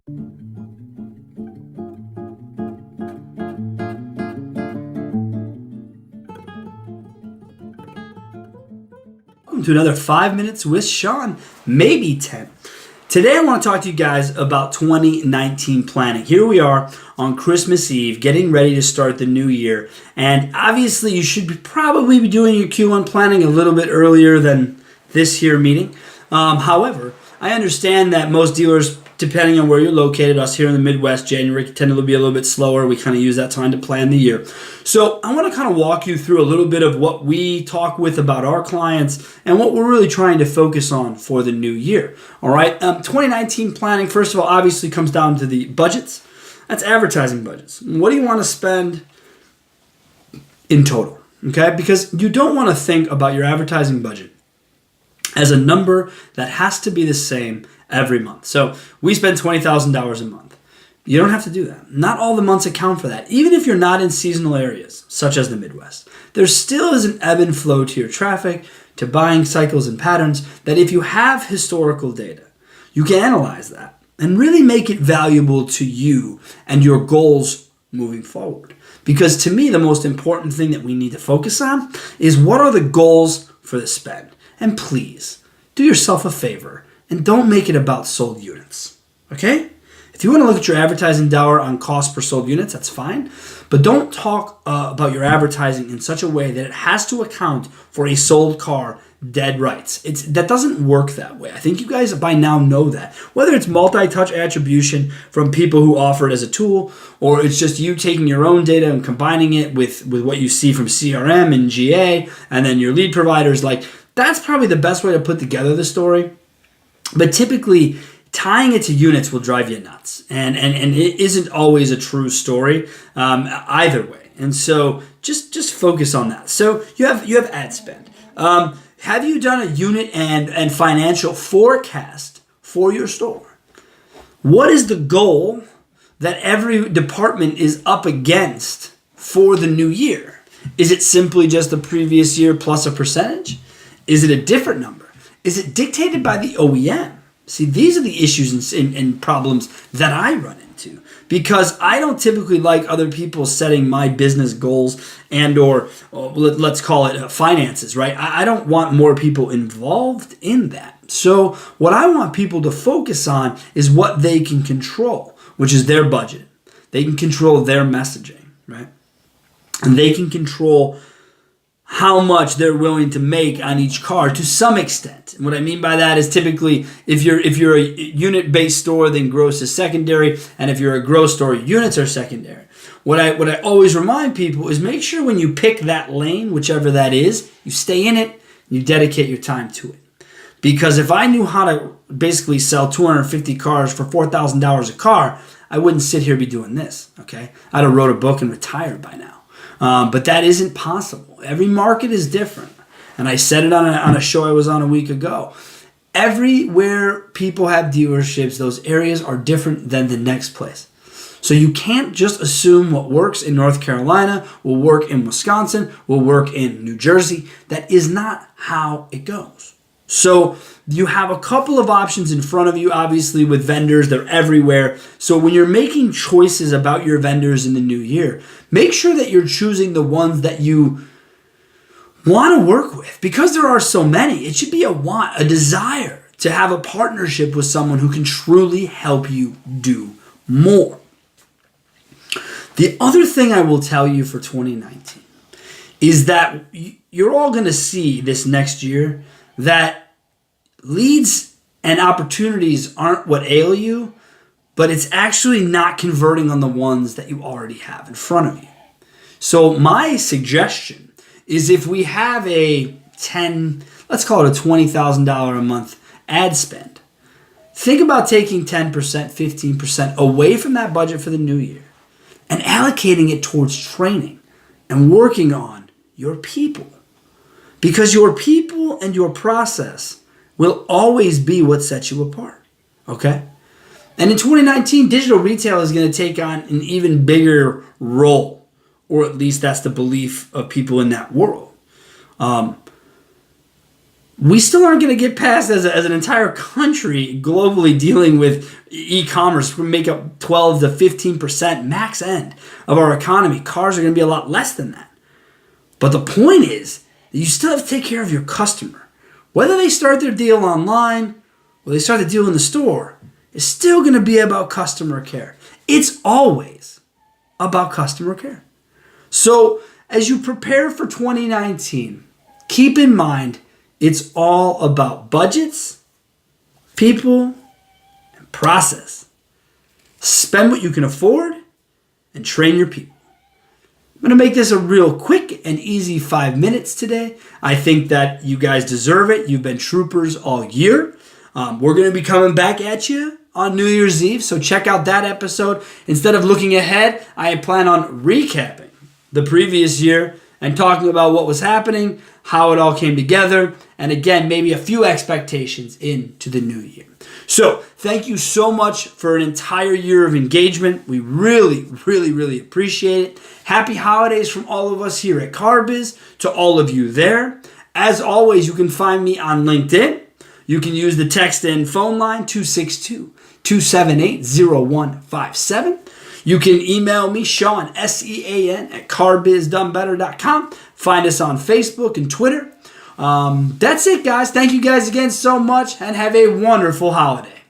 Welcome to another 5 Minutes with Sean, maybe 10. Today I want to talk to you guys about 2019 planning. Here we are on Christmas Eve, getting ready to start the new year. And obviously you should probably be doing your Q1 planning a little bit earlier than this here meeting. However, I understand that most dealers, depending on where you're located, us here in the Midwest, January can tend to be a little bit slower. We kind of use that time to plan the year. So I want to kind of walk you through a little bit of what we talk with about our clients and what we're really trying to focus on for the new year. All right, 2019 planning, first of all, obviously comes down to the budgets. That's advertising budgets. What do you want to spend in total? Okay, because you don't want to think about your advertising budget as a number that has to be the same every month. So we spend $20,000 a month. You don't have to do that. Not all the months account for that. Even if you're not in seasonal areas, such as the Midwest, there still is an ebb and flow to your traffic, to buying cycles and patterns, that if you have historical data, you can analyze that and really make it valuable to you and your goals moving forward. Because to me, the most important thing that we need to focus on is what are the goals for the spend. And please, do yourself a favor and don't make it about sold units, okay? If you want to look at your advertising dollar on cost per sold units, that's fine. But don't talk about your advertising in such a way that it has to account for a sold car dead rights. That doesn't work that way. I think you guys by now know that. Whether it's multi-touch attribution from people who offer it as a tool, or it's just you taking your own data and combining it with what you see from CRM and GA, and then your lead providers, like that's probably the best way to put together the story. But typically, tying it to units will drive you nuts. And it isn't always a true story either way. And so just focus on that. So you have ad spend. Have you done a unit and financial forecast for your store? What is the goal that every department is up against for the new year? Is it simply just the previous year plus a percentage? Is it a different number? Is it dictated by the OEM? See, these are the issues and problems that I run into because I don't typically like other people setting my business goals and or let's call it finances, right? I don't want more people involved in that. So what I want people to focus on is what they can control, which is their budget. They can control their messaging, right? And they can control how much they're willing to make on each car to some extent. And what I mean by that is typically if you're a unit-based store, then gross is secondary, and if you're a gross store, units are secondary. What I always remind people is make sure when you pick that lane, whichever that is, you stay in it and you dedicate your time to it. Because if I knew how to basically sell 250 cars for $4,000 a car, I wouldn't sit here and be doing this, okay? I'd have wrote a book and retired by now. But that isn't possible. Every market is different. And I said it on a show I was on a week ago. Everywhere people have dealerships, those areas are different than the next place. So you can't just assume what works in North Carolina will work in Wisconsin, will work in New Jersey. That is not how it goes. So you have a couple of options in front of you, obviously, with vendors. They're everywhere. So when you're making choices about your vendors in the new year, make sure that you're choosing the ones that you want to work with. Because there are so many, it should be a desire to have a partnership with someone who can truly help you do more. The other thing I will tell you for 2019 is that you're all going to see this next year that leads and opportunities aren't what ail you, but it's actually not converting on the ones that you already have in front of you. So my suggestion is if we have let's call it a $20,000 a month ad spend, think about taking 10%, 15% away from that budget for the new year and allocating it towards training and working on your people. Because your people and your process will always be what sets you apart, okay? And in 2019, digital retail is going to take on an even bigger role, or at least that's the belief of people in that world. we still aren't going to get past as an entire country globally dealing with e-commerce. We make up 12 to 15% max end of our economy. Cars are going to be a lot less than that. But the point is that you still have to take care of your customer. Whether they start their deal online or they start the deal in the store, it's still going to be about customer care. It's always about customer care. So as you prepare for 2019, keep in mind it's all about budgets, people, and process. Spend what you can afford and train your people. I'm going to make this a real quick and easy 5 minutes today. I think that you guys deserve it. You've been troopers all year. We're going to be coming back at you on New Year's Eve, so check out that episode. Instead of looking ahead, I plan on recapping the previous year and talking about what was happening, how it all came together, and again, maybe a few expectations into the new year. So thank you so much for an entire year of engagement. We really, really, really appreciate it. Happy holidays from all of us here at Car Biz to all of you there. As always, you can find me on LinkedIn. You can use the text and phone line 262-278-0157. You can email me, Sean, SEAN, at carbizdonebetter.com. Find us on Facebook and Twitter. That's it, guys. Thank you guys again so much, and have a wonderful holiday.